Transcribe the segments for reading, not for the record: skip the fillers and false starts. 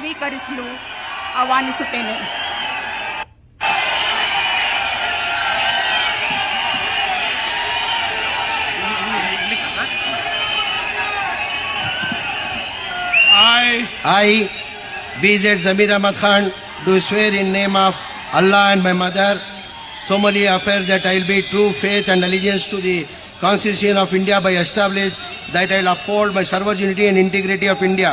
ಸ್ವೀಕರಿಸಲು ಆಹ್ವಾನಿಸುತ್ತೇನೆ. I, BZ Zamir Ahmad Khan, do swear in name of Allah and my mother, solemnly affirm that I will be true faith and allegiance to the Constitution of India by establish that I will uphold my sovereignty and integrity of India,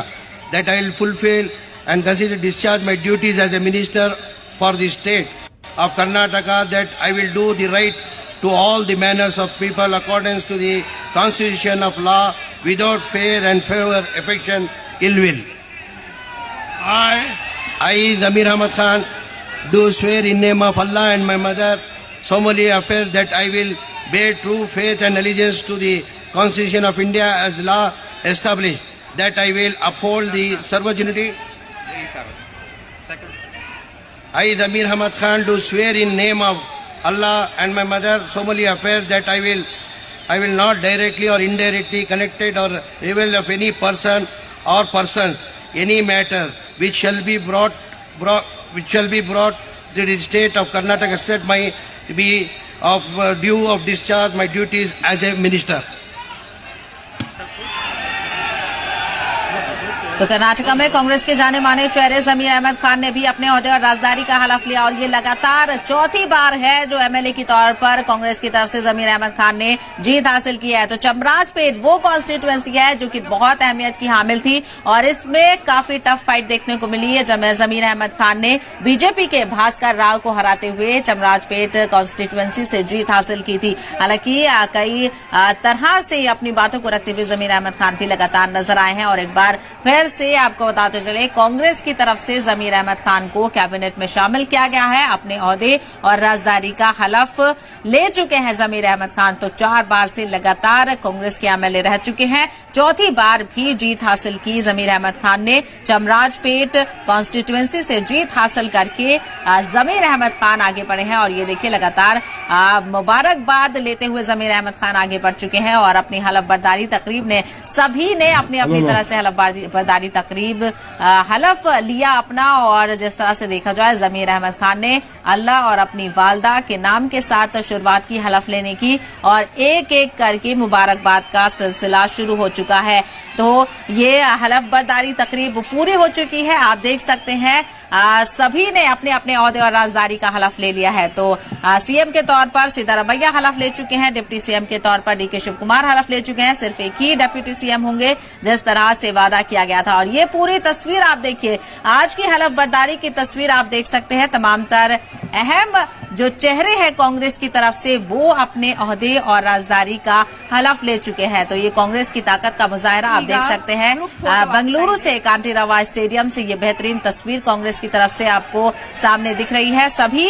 that I will fulfill and consider discharge my duties as a minister for the state of Karnataka, that I will do the right to all the manners of people according to the Constitution of law without fear and favor, affection, ill will. I, Zamir Ahmad Khan, do swear in name of Allah and my mother, solemnly affirm that I will bear true faith and allegiance to the Constitution of India as law established, that I will uphold the sovereignty. I, Zamir Ahmad Khan, do swear in name of Allah and my mother, solemnly affirm that I will not directly or indirectly connected or reveal of any person or persons any matter which shall be brought to the state of Karnataka state may be of due of discharge my duties as a minister. तो कर्नाटका में कांग्रेस के जाने माने चेहरे जमीर अहमद खान ने भी अपने ओहदे और राजदारी का हलफ लिया और ये लगातार चौथी बार है जो एमएलए की तौर पर कांग्रेस की तरफ से जमीर अहमद खान ने जीत हासिल की है। तो चमराजपेट वो कॉन्स्टिट्यूएंसी है जो कि बहुत अहमियत की हामिल थी और इसमें काफी टफ फाइट देखने को मिली है। जमीर अहमद खान ने बीजेपी के भास्कर राव को हराते हुए चमराजपेट कॉन्स्टिट्यूएंसी से जीत हासिल की थी। हालांकि कई तरह से अपनी बातों को रखते हुए जमीर अहमद खान भी लगातार नजर आए हैं और एक बार फिर से आपको बताते चले कांग्रेस की तरफ से जमीर अहमद खान को कैबिनेट में शामिल किया गया है। अपने ओहदे और राजदारी का हलफ ले चुके हैं जमीर अहमद खान। तो 4 बार से लगातार कांग्रेस के एमएलए रह चुके हैं। चौथी बार भी जीत हासिल की जमीर अहमद खान ने। चमराजपेट कॉन्स्टिट्यूएंसी से जीत हासिल करके जमीर अहमद खान आगे बढ़े हैं और ये देखिए लगातार मुबारकबाद लेते हुए जमीर अहमद खान आगे बढ़ चुके हैं और अपनी हलफ बर्दारी तकरीब ने सभी ने अपनी अपनी तरह से हलफ बर्दारी तकरीब हलफ लिया अपना। और जिस तरह से देखा जाए जमीर अहमद खान ने अल्लाह और अपनी वालदा के नाम के साथ शुरुआत की हलफ लेने की और एक एक करके मुबारकबाद का सिलसिला शुरू हो चुका है। तो ये हलफ बर्दारी तकरीब पूरी हो चुकी है। आप देख सकते हैं सभी ने अपने अपने ओहदे और राजदारी का हलफ ले लिया है। तो सीएम के तौर पर सिद्धारमैया हलफ ले चुके हैं। डिप्टी सीएम के तौर पर डीके शिव कुमार हलफ ले चुके हैं। सिर्फ एक ही डिप्टी सीएम होंगे जिस तरह से वादा किया गया था। और ये पूरी तस्वीर आप देखिए, आज की हलफ बर्दारी की तस्वीर आप देख सकते हैं। तमाम तर अहम जो चेहरे हैं कांग्रेस की तरफ से वो अपने ओहदे और राजदारी का हलफ ले चुके हैं। तो ये कांग्रेस की ताकत का मुजाहरा आप देख सकते हैं। बंगलुरु से कांटीरावा स्टेडियम से ये बेहतरीन तस्वीर कांग्रेस की तरफ से आपको सामने दिख रही है। सभी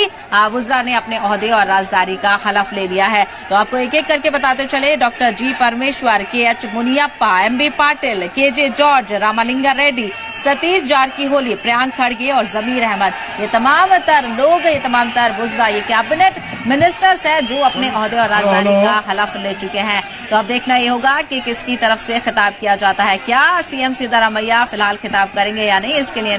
वुज़रा ने अपने ओहदे और राजदारी का हलफ ले लिया है। तो आपको एक एक करके बताते चले, doctor G Parameshwara, KH Muniyappa, MB Patil, KJ George, Ramalinga Reddy, Satish Jarkiholi, Priyank खड़गे और जमीर अहमद, ये तमाम तर लोग, ये तमाम तर वुज़रा, ये कैबिनेट मिनिस्टर्स हैं जो अपने ओहदे और राजदारी का हलफ ले चुके हैं। तो अब देखना ये होगा कि किसकी तरफ से खिताब किया जाता है। क्या सीएम सिद्धारमैया फिलहाल खिताब करेंगे या नहीं, इसके लिए